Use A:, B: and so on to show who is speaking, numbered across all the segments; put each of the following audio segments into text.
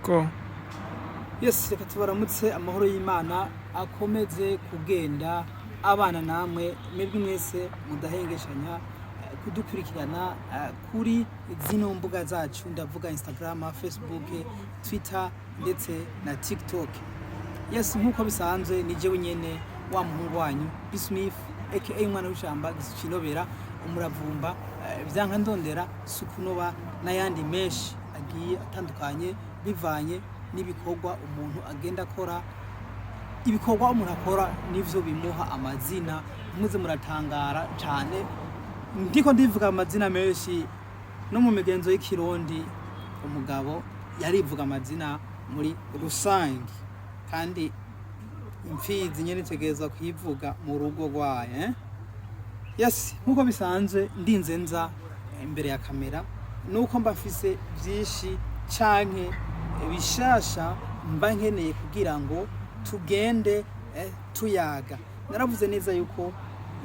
A: Go.
B: Yes, reka tubaramutse amahoro y'Imana akomeze kugenda abana namwe mwebwe mwese mudahengeshanya kudukurikirana kuri zino mbuga zacu ndavuga Instagram, Facebook, Twitter ndetse na TikTok. Yes, nkuko bisanzwe ni jewe nyene wa muhungu wanyu Bismith aka mwana w'ishamba gishinobera umuravumba byanka ndondera sukunoba n'ayandi meshi agiye atandukanye bivanye n'ibikorwa umuntu agenda akora. Ibikorwa umuntu akora nivyo bimuha amazina, muze muratangara cyane ndiko ndivuga amazina menshi no mu migenzo y'ikirundi. Umugabo yarivuga amazina muri rusange kandi imfizi nyene tegeza kwivuga mu rugo rwaye. Yes, nkuko bisanzwe ndinze nza imbere ya kamera nuko mbafise byinshi canke bishasha mba nkeneye kugira ngo tugende tuyaga. Naravuze neza yuko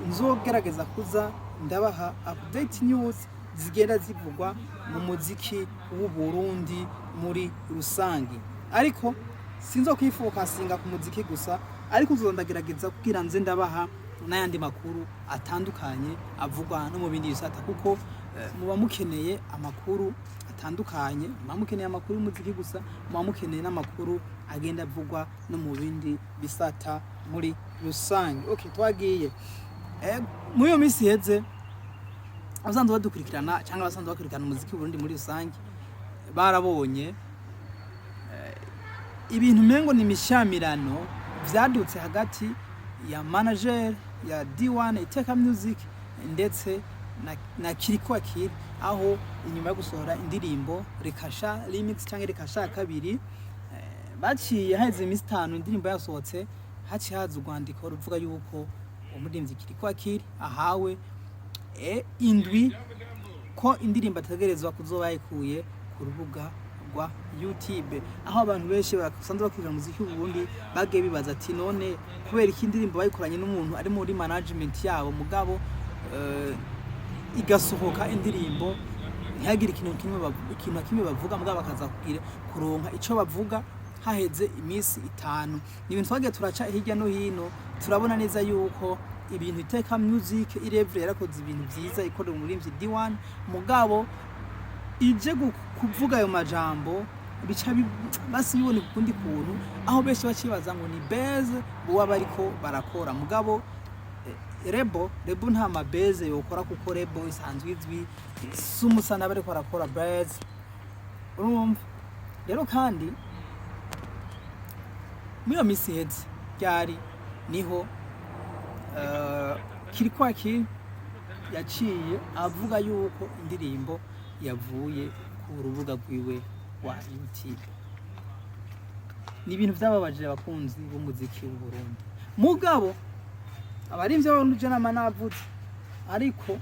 B: nzogerageza kuza ndabaha update news zigenda zivugwa mu muziki w'u Burundi muri rusangi, ariko sinzo kwifokasinga ku muziki gusa, ariko nzondagerageza kugira nze ndabaha n'ayandi makuru atandukanye avugwa no mu bindi bisata, kuko muba mukeneye amakuru atandukanye, muba mukeneye amakuru y'umuziki gusa, muba mukeneye n'amakuru agenda avugwa no mu bindi bisata muri rusange. Okay, twagiye muri iyo minsi heze abasanzwe badukurikirana cyangwa abasanzwe bakurikirana umuziki Burundi muri rusange barabonye ibintu mengo ni mishamirano vyadutse hagati ya manager ya D1 Iteka Music ndetse na KIRIKOU A Kili, aho inyuma yo gusohora indirimbo Rekasha remix cyangwa Rekasha kabiri baciye heze iminsi 5 indirimbo yasohotse, haci haza urwandiko ruvuga yuko umuririmbyi KIRIKOU A Kili ahawe indwi ko indirimbo atagerezwa kuzoba yikuye ku rubuga rwa YouTube, aho abantu benshi basanzwe bakurikira umuziki w'Uburundi bagiye bibaza ati none kubera iki indirimbo bayikoranye n'umuntu ari muri management yabo mugabo igasohoka indirimbo ntihagire ikintu kimwe bavuga mugabo bakaza kuronka ico bavuga haheze iminsi 5. Ni ibintu twagiye turaca hirya no hino, turabona neza yuko ibintu Iteka Music irevre yarakoze ibintu byiza ikorera umuririmbyi D1 mugabo ije kuvuga ayo majambo bica basi yibone kundi kuntu, aho benshi bacibaza ngo ni base bo bariko barakora mugabo rebo nta mabeze yokora kuko rebo isanzwe izwi sumusana bariko barakora base urumva. Rero kandi muri misi heze byari niho KIRIKOU A Kili yaciye avuga yuko indirimbo yavuye ku rubuga rwiwe wa YouTube. Ni ibintu byababaje abakunzi b'umuziki w'u Burundi mugabo abarimvye b'Uburundi n'amanavuze, ariko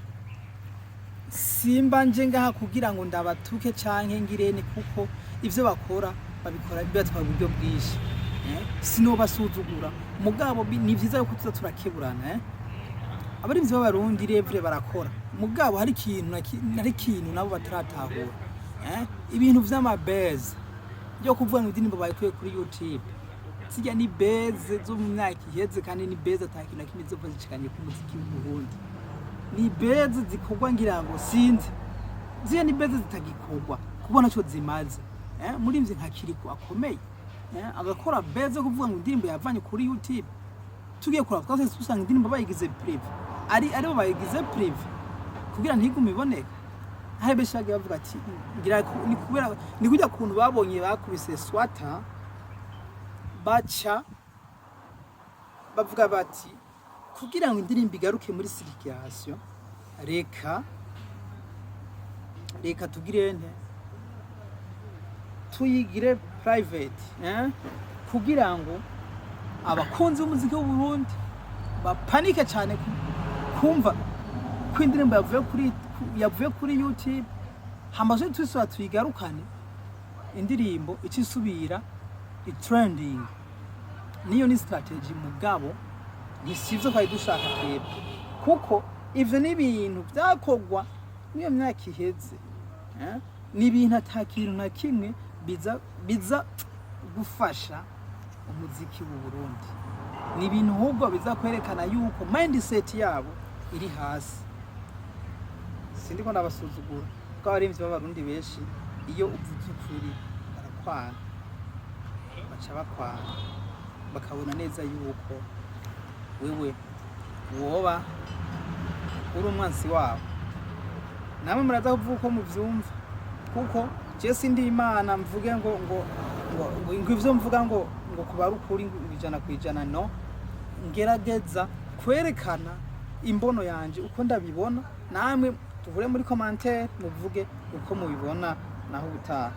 B: simba nje ngaha kugira ngo ndabatuke canke ngirene, kuko ivyo bakora babikora bibatwa buryo bwishi sino basuzugura mugabo ni vyiza yuko tuza turakeburana. Abarimvye b'Abarundi revre barakora mugabo hari ikintu nabo bataratahura ibintu vy'amabeze byo kuvuga ngo indirimbo bayikuye kuri YouTube sijya ni beze zo mu myaka iheze, kandi ni beze atakina kimwe zo zicikanye ku muziki w'u Burundi. Ni beze zikorwa ngira ngo sinzi ziya ni beze zitagikorwa kubona cyo zimaze murimvye nka KIRIKOU akomeye agakora beze kuvuga ngo indirimbo yavanye kuri YouTube. Tugiye kora twase usanga indirimbo bayigize prive aribo bayigize prive kugira ntigume iboneka. Aho beshage bavuga ati ngira ni kubera ni kujya kuntu babonye bakubise swata baca bavuga bati kugira ngo indirimbo igaruke muri circulation reka tugire tuyigire private kugira ngo abakunzi b'umuziki w'u Burundi bapanike cyane kumva ko indirimbo yavuye kuri YouTube, hamaze twiswa tuyigarukane indirimbo icisubira trending. Niyo ni strategy mugabo nisivyo kwa dushaka twebwe, kuko ivyo ni ibintu byakogwa niyo myaka iheze ni ibintu atakintu na kimwe biza gufasha umuziki w'u Burundi. Ni ibintu ahubwo biza kwerekana yuko mindset yabo iri hasi. Sindiko nabasuzugura kuko abarimvyi b'abarundi benshi iyo uvuze ukuri barakwana, baca bakwana, bakabona neza yuko wewe woba uri umwansi wabo. Namwe muraza kuvuga uko muvyumva, kuko je sindi Imana mvuge ngo ivyo mvuga ngo kubara ukuri 100% no, ngerageza kwerekana imbono yanje uko ndabibona, namwe tuvure muri commentaire muvuge uko mubibona naho ubutaha.